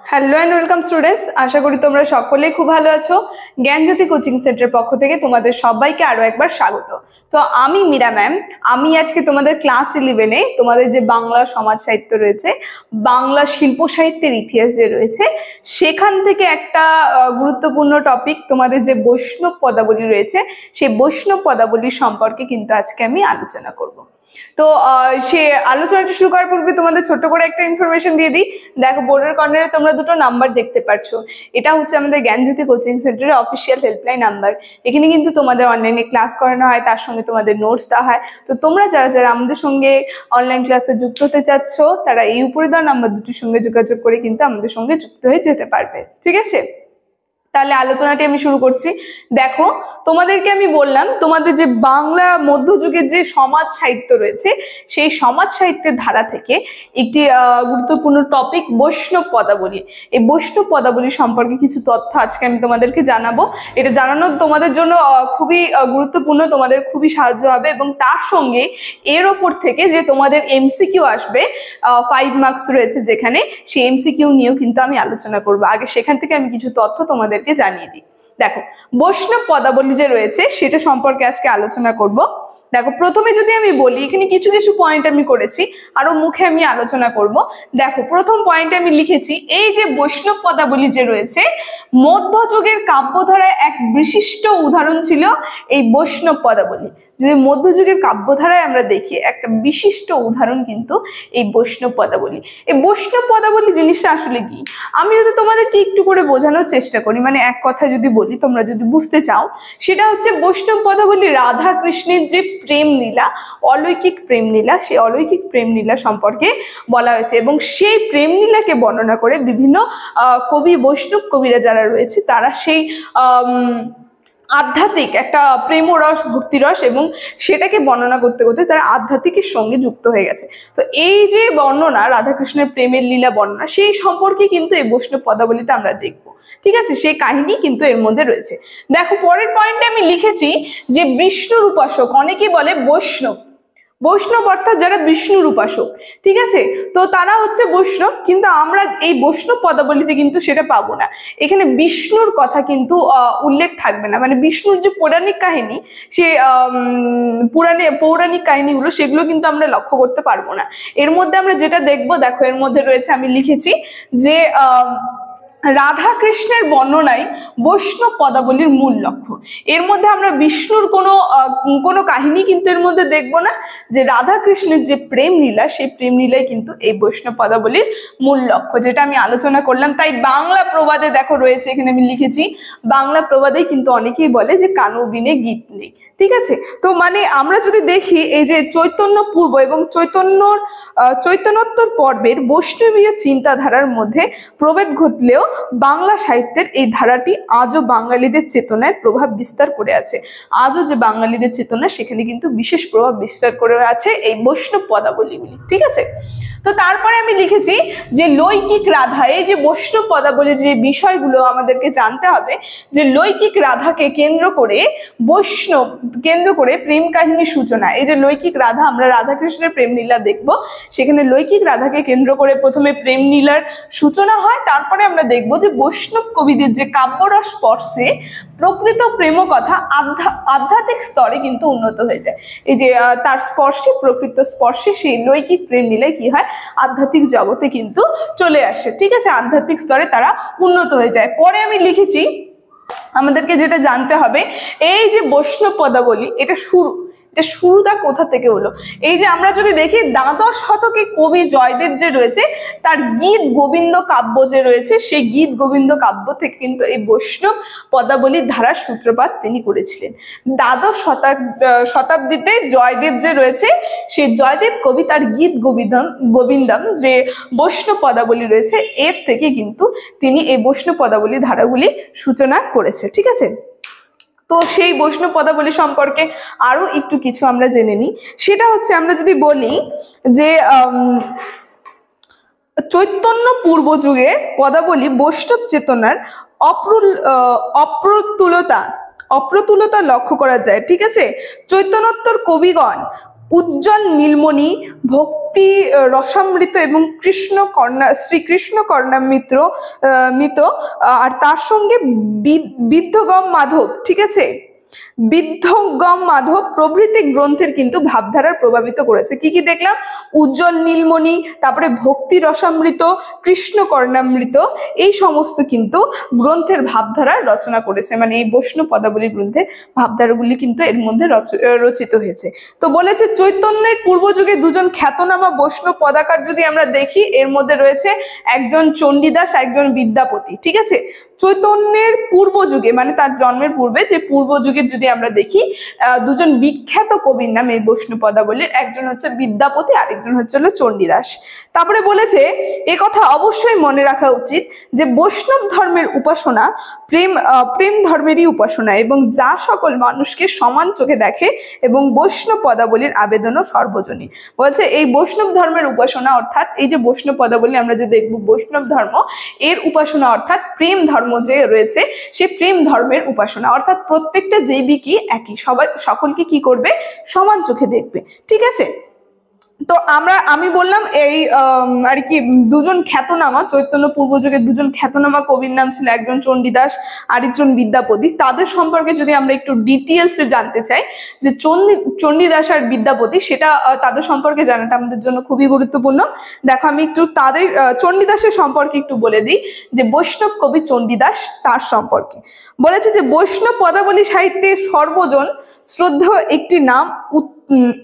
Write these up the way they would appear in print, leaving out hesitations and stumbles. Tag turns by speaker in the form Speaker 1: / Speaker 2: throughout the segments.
Speaker 1: Hello and welcome students, আশা করি তোমরা সকলেই খুব ভালো আছো। জ্ঞানজ্যোতি কোচিং সেন্টারের পক্ষ থেকে তোমাদের সবাইকে আরো একবার স্বাগত। তো আমি মীরা ম্যাম, আমি আজকে তোমাদের ক্লাস 11-এ তোমাদের যে বাংলা সমাজ সাহিত্য রয়েছে, বাংলা শিল্প সাহিত্যের ইতিহাস যে রয়েছে, সেখান থেকে একটা গুরুত্বপূর্ণ টপিক, তোমাদের যে বৈষ্ণব পদাবলী রয়েছে, সেই বৈষ্ণব পদাবলী সম্পর্কে কিন্তু আজকে আমি আলোচনা করব। তো সে আলোচনাটা শুরু করার পূর্বে তোমাদের ছোট্ট করে একটা ইনফরমেশন দিয়ে দিই। দেখো, বোর্ডের কর্নারে তোমরা দুটো নাম্বার দেখতে পাচ্ছ। এটা হচ্ছে আমাদের জ্ঞানজ্যোতি কোচিং সেন্টারের অফিসিয়াল হেল্পলাইন নাম্বার। এখানে কিন্তু তোমাদের অনলাইনে ক্লাস করানো হয়, তার সঙ্গে তোমাদের নোটস দেওয়া হয়। তো তোমরা যারা যারা আমাদের সঙ্গে অনলাইন ক্লাসে যুক্ত হতে চাচ্ছ, তারা এই উপরে দেওয়া নাম্বার দুটির সঙ্গে যোগাযোগ করে কিন্তু আমাদের সঙ্গে যুক্ত হয়ে যেতে পারবে। ঠিক আছে, তাহলে আলোচনাটি আমি শুরু করছি। দেখো, তোমাদেরকে আমি বললাম তোমাদের যে বাংলা মধ্যযুগের যে সমাজ সাহিত্য রয়েছে, সেই সমাজ সাহিত্যের ধারা থেকে একটি গুরুত্বপূর্ণ টপিক বৈষ্ণব পদাবলী। এই বৈষ্ণব পদাবলী সম্পর্কে কিছু তথ্য আজকে আমি তোমাদেরকে জানাবো। এটা জানানো তোমাদের জন্য খুবই গুরুত্বপূর্ণ, তোমাদের খুবই সাহায্য হবে। এবং তার সঙ্গে এর ওপর থেকে যে তোমাদের এমসিকিউ আসবে, 5 মার্কস রয়েছে যেখানে, সেই এমসিকিউ নিয়েও কিন্তু আমি আলোচনা করবো। আগে সেখান থেকে আমি কিছু তথ্য তোমাদের জানিয়ে দিই। দেখো, বৈষ্ণব পদাবলী যে রয়েছে সেটা সম্পর্কে আজকে আলোচনা করব। দেখো, প্রথমে যদি আমি বলি, এখানে কিছু কিছু পয়েন্ট আমি করেছি, আরো মুখে আমি আলোচনা করব। দেখো, প্রথম পয়েন্টে আমি লিখেছি, এই যে বৈষ্ণব পদাবলী যে রয়েছে, মধ্যযুগের কাব্যধারায় এক বিশিষ্ট উদাহরণ ছিল এই বৈষ্ণব পদাবলী। যদি মধ্যযুগের কাব্যধারায় আমরা দেখি, একটা বিশিষ্ট উদাহরণ কিন্তু এই বৈষ্ণব পদাবলী। এই বৈষ্ণব পদাবলী জিনিসটা আসলে কি, আমি যদি তোমাদেরকে একটু করে বোঝানোর চেষ্টা করি, মানে এক কথা যদি বলি, তোমরা যদি বুঝতে চাও, সেটা হচ্ছে বৈষ্ণব পদাবলী রাধা কৃষ্ণের যে প্রেম লীলা, অলৌকিক প্রেম লীলা, সেই অলৌকিক প্রেম লীলা সম্পর্কে বলা হয়েছে। এবং সেই প্রেম লীলাকে বর্ণনা করে বিভিন্ন কবি, বৈষ্ণব কবিরা যারা রয়েছে, তারা সেই আধ্যাত্মিক একটা প্রেমরস, ভক্তিরস, এবং সেটাকে বর্ণনা করতে করতে তারা আধ্যাত্মিকের সঙ্গে যুক্ত হয়ে গেছে। তো এই যে বর্ণনা, রাধাকৃষ্ণের প্রেমের লীলা বর্ণনা, সেই সম্পর্কে কিন্তু এই বৈষ্ণব পদাবলীতে আমরা দেখবো। ঠিক আছে, সেই কাহিনী কিন্তু এর মধ্যে রয়েছে। দেখো, পরের পয়েন্টে আমি লিখেছি যে বিষ্ণুর উপাসক, অনেকেই বলে বৈষ্ণব। বৈষ্ণব অর্থাৎ যারা বিষ্ণুর উপাসক। ঠিক আছে, তো তারা হচ্ছে বৈষ্ণব, কিন্তু আমরা এই বৈষ্ণব পদাবলীতে কিন্তু সেটা পাবো না। এখানে বিষ্ণুর কথা কিন্তু উল্লেখ থাকবে না। মানে বিষ্ণুর যে পৌরাণিক কাহিনী, সে পৌরাণিক কাহিনীগুলো, সেগুলো কিন্তু আমরা লক্ষ্য করতে পারবো না। এর মধ্যে আমরা যেটা দেখবো, দেখো এর মধ্যে রয়েছে, আমি লিখেছি যে রাধা কৃষ্ণের বর্ণনায় বৈষ্ণব পদাবলীর মূল লক্ষ্য। এর মধ্যে আমরা বিষ্ণুর কোনো কাহিনী কিন্তু এর মধ্যে দেখবো না। যে রাধা কৃষ্ণের যে প্রেম লীলা, সেই প্রেম লীলাই কিন্তু এই বৈষ্ণব পদাবলীর মূল লক্ষ্য, যেটা আমি আলোচনা করলাম। তাই বাংলা প্রবাদে দেখো রয়েছে, এখানে আমি লিখেছি, বাংলা প্রবাদেই কিন্তু অনেকেই বলে যে কানু বিনে গীত নেই। ঠিক আছে, তো মানে আমরা যদি দেখি, এই যে চৈতন্য পূর্ব এবং চৈতন্যোত্তর পর্বের বৈষ্ণবীয় চিন্তাধারার মধ্যে প্রভেদ ঘটলেও বাংলা সাহিত্যের এই ধারাটি আজও বাঙালিদের চেতনায় প্রভাব বিস্তার করে আছে। আজও যে বাঙালিদের চেতনা, সেখানে কিন্তু বিশেষ প্রভাব বিস্তার করে আছে এই বৈষ্ণব পদাবলীগুলি। ঠিক আছে, তো তারপরে আমি লিখেছি যে লৈকিক রাধা, এই যে বৈষ্ণব পদাবলীর যে বিষয়গুলো আমাদেরকে জানতে হবে, যে লৈকিক রাধাকে কেন্দ্র করে, বৈষ্ণব কেন্দ্র করে প্রেম কাহিনীর সূচনা। এই যে লৈকিক রাধা, আমরা রাধা কৃষ্ণের প্রেম লীলা দেখব, সেখানে লৈকিক রাধাকে কেন্দ্র করে প্রথমে প্রেম লীলার সূচনা হয়। তারপরে আমরা দেখব যে বৈষ্ণব কবিদের যে কাব্যরস স্পর্শে প্রকৃত প্রেম কথা আধ্যাত্মিক স্তরে কিন্তু উন্নত হয়ে যায়। এই যে তার স্পর্শে, প্রকৃত স্পর্শে সেই লৈকিক প্রেম লীলায় কি হয়, আধ্যাত্মিক জগতে কিন্তু চলে আসে। ঠিক আছে, আধ্যাত্মিক স্তরে তারা উন্নত হয়ে যায়। পরে আমি লিখেছি, আমাদেরকে যেটা জানতে হবে, এই যে বৈষ্ণব পদাবলী, এটা শুরুটা কোথা থেকে হলো। এই যে আমরা যদি দেখি, দ্বাদশ শতকে কবি জয়দেব যে রয়েছে, তার গীত গোবিন্দ কাব্য যে রয়েছে, সেই গীত গোবিন্দ কাব্য থেকে কিন্তু এই বৈষ্ণব পদাবলীর ধারার সূত্রপাত তিনি করেছিলেন। দ্বাদশ শতাব্দীতে জয়দেব যে রয়েছে, সেই জয়দেব কবি তার গীত গোবিন্দম যে বৈষ্ণব পদাবলী রয়েছে, এর থেকে কিন্তু তিনি এই বৈষ্ণব পদাবলী ধারাগুলি সূচনা করেছে। ঠিক আছে, তো সেই বৈষ্ণব পদাবলী সম্পর্কে আরো একটু কিছু আমরা জেনে নিই। সেটা হচ্ছে, আমরা যদি বলি যে চৈতন্য পূর্ব যুগের পদাবলী বৈষ্ণব চেতনার অপ্রতুলতা লক্ষ্য করা যায়। ঠিক আছে, চৈতন্যোত্তর কবিগণ উজ্জ্বল নীলমণি, ভক্তি ভক্তি রসামৃত এবং শ্রীকৃষ্ণ কর্ণামৃত মিত, আর তার সঙ্গে বিদ্ধগম মাধব, ঠিক আছে, বিদ্ধগম মাধব প্রভৃতি গ্রন্থের কিন্তু ভাবধারার প্রভাবিত করেছে। কি কি দেখলাম? উজ্জ্বল নীলমণি, তারপরে ভক্তি রসামৃত, কৃষ্ণ কর্ণামৃত, এই সমস্ত কিন্তু গ্রন্থের ভাবধারা রচনা করেছে, মানে এই বৈষ্ণব পদাবলী গ্রন্থের ভাবধারাগুলি কিন্তু এর মধ্যে রচিত হয়েছে। তো বলেছে চৈতন্যের পূর্বযুগে দুজন খ্যাতনামা বৈষ্ণব পদাকার যদি আমরা দেখি, এর মধ্যে রয়েছে একজন চণ্ডীদাস, একজন বিদ্যাপতি, ঠিক আছে। চৈতন্যের পূর্বযুগে মানে তার জন্মের পূর্বে, যে পূর্বযুগের যদি আমরা দেখি, দুজন বিখ্যাত কবির নাম এই বৈষ্ণব পদাবলীর, একজন হচ্ছে বিদ্যাপতি, আরেকজন হচ্ছে চণ্ডীদাস। তারপরে বলেছে এ কথা অবশ্যই মনে রাখা উচিত যে বৈষ্ণব ধর্মের উপাসনা প্রেম ধর্মেরই উপাসনা, এবং যা সকল মানুষকে সমান চোখে দেখে, এবং বৈষ্ণব পদাবলীর আবেদনও সর্বজনীন। বলছে এই বৈষ্ণব ধর্মের উপাসনা অর্থাৎ এই যে বৈষ্ণব পদাবলী আমরা যে দেখবো, বৈষ্ণব ধর্ম এর উপাসনা অর্থাৎ প্রেম ধর্ম যে রয়েছে, সেই প্রেম ধর্মের উপাসনা, অর্থাৎ প্রত্যেকটা জীবই একই, সকলকে কি করবে? সমান চোখে দেখবে, ঠিক আছে। তো আমি বললাম এই আর কি দুজন খ্যাতনামা, চৈতন্য পূর্বযুগের দুজন খ্যাতনামা কবির নাম ছিল একজন চণ্ডীদাস, আরেকজন বিদ্যাপতি। তাদের সম্পর্কে যদি আমরা একটু ডিটেলসে জানতে চাই, যে চণ্ডীদাস আর বিদ্যাপতি, সেটা তাদের সম্পর্কে জানাটা আমাদের জন্য খুবই গুরুত্বপূর্ণ। দেখো আমি একটু তাদের চণ্ডীদাসের সম্পর্কে একটু বলে দিই, যে বৈষ্ণব কবি চণ্ডীদাস, তার সম্পর্কে বলেছে যে বৈষ্ণব পদাবলী সাহিত্যে সর্বজন শ্রদ্ধেয়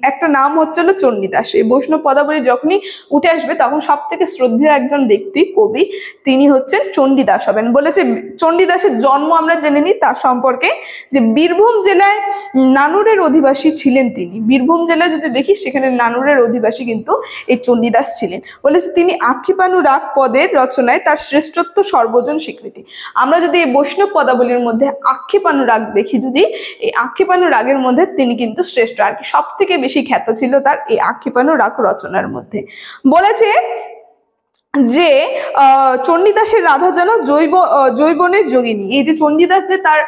Speaker 1: একটা নাম হচ্ছে চণ্ডীদাস। এই বৈষ্ণব পদাবলী যখনই উঠে আসবে তখন সব থেকে শ্রদ্ধেয় একজন ব্যক্তি, কবি, তিনি হচ্ছেন চণ্ডীদাস হবেন। বলেছে চণ্ডীদাসের জন্ম আমরা জেনে নিই তার সম্পর্কে, যে বীরভূম জেলায় নানুরের অধিবাসী ছিলেন তিনি। বীরভূম জেলায় যদি দেখি, সেখানে নানুরের অধিবাসী কিন্তু এই চণ্ডীদাস ছিলেন। বলেছে তিনি আক্ষেপানুরাগ পদের রচনায় তার শ্রেষ্ঠত্ব সর্বজন স্বীকৃতি। আমরা যদি এই বৈষ্ণব পদাবলীর মধ্যে আক্ষেপানুরাগ দেখি, যদি এই আক্ষেপানুরাগের মধ্যে তিনি কিন্তু শ্রেষ্ঠ, আর কি সব থেকে বেশি খ্যাত ছিল তার এই আক্ষেপানুরাগ রচনার মধ্যে। বলেছে যে চণ্ডীদাসের রাধা যেন জৈবনের যোগিনী। এই যে চণ্ডীদাস যে তার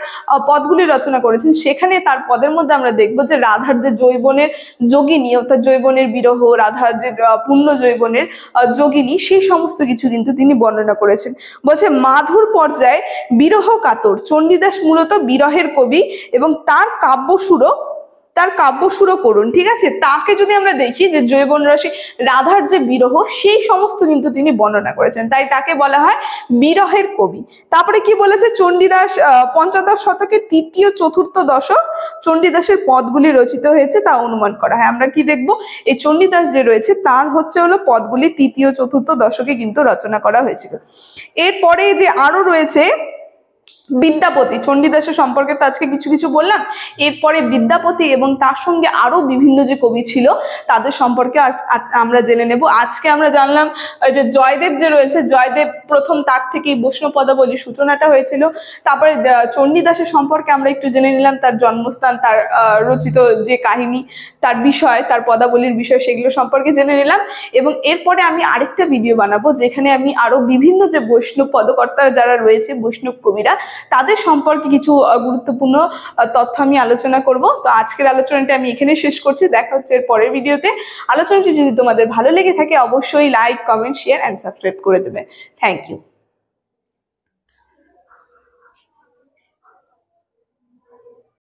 Speaker 1: পদগুলি রচনা করেছেন, সেখানে তার পদের মধ্যে আমরা দেখবো যে রাধার যে জৈবনের যোগিনী, অর্থাৎ জৈবনের বিরহ, রাধার যে পূর্ণ জৈবনের যোগিনী, সেই সমস্ত কিছু কিন্তু তিনি বর্ণনা করেছেন। বলছে মাধুর পর্যায়ে বিরহ কাতর চণ্ডীদাস মূলত বিরহের কবি, এবং তার কাব্যসুরও করুন, ঠিক আছে। তাকে যদি আমরা দেখি যে জৈবন রাশি, রাধার যে বিরহ, সেই সমস্ত কিন্তু তিনি বর্ণনা করেছেন, তাই তাকে বলা হয় বিরহের কবি। তারপরে কি বলেছে? চণ্ডীদাস পঞ্চদশ শতকের তৃতীয় চতুর্থ দশক চণ্ডীদাসের পদগুলি রচিত হয়েছে তা অনুমান করা হয়। আমরা কি দেখবো? এই চণ্ডীদাস যে রয়েছে তার হলো পদগুলি তৃতীয় চতুর্থ দশকে কিন্তু রচনা করা হয়েছিল। এরপরে যে আরো রয়েছে বিদ্যাপতি, চণ্ডীদাসের সম্পর্কে তো আজকে কিছু কিছু বললাম, এরপরে বিদ্যাপতি এবং তার সঙ্গে আরো বিভিন্ন যে কবি ছিল তাদের সম্পর্কে আমরা জেনে নেব। আজকে আমরা জানলাম যে জয়দেব যে রয়েছে, জয়দেব প্রথম, তার থেকেই বৈষ্ণব পদাবলীর সূচনাটা হয়েছিল। তারপরে চণ্ডীদাসের সম্পর্কে আমরা একটু জেনে নিলাম, তার জন্মস্থান, তার রচিত যে কাহিনী, তার বিষয়, তার পদাবলীর বিষয়, সেগুলো সম্পর্কে জেনে নিলাম। এবং এরপরে আমি আরেকটা ভিডিও বানাবো যেখানে আমি আরো বিভিন্ন যে বৈষ্ণব পদকর্তা যারা রয়েছে, বৈষ্ণব কবিরা, তাদের সম্পর্কে কিছু গুরুত্বপূর্ণ তথ্য আমি আলোচনা করব। তো আজকের আলোচনাটা আমি এখানে শেষ করছি। দেখা হচ্ছে এর পরের ভিডিওতে। আলোচনাটি যদি তোমাদের ভালো লেগে থাকে অবশ্যই like, comment, share and subscribe করে দেবে। Thank you.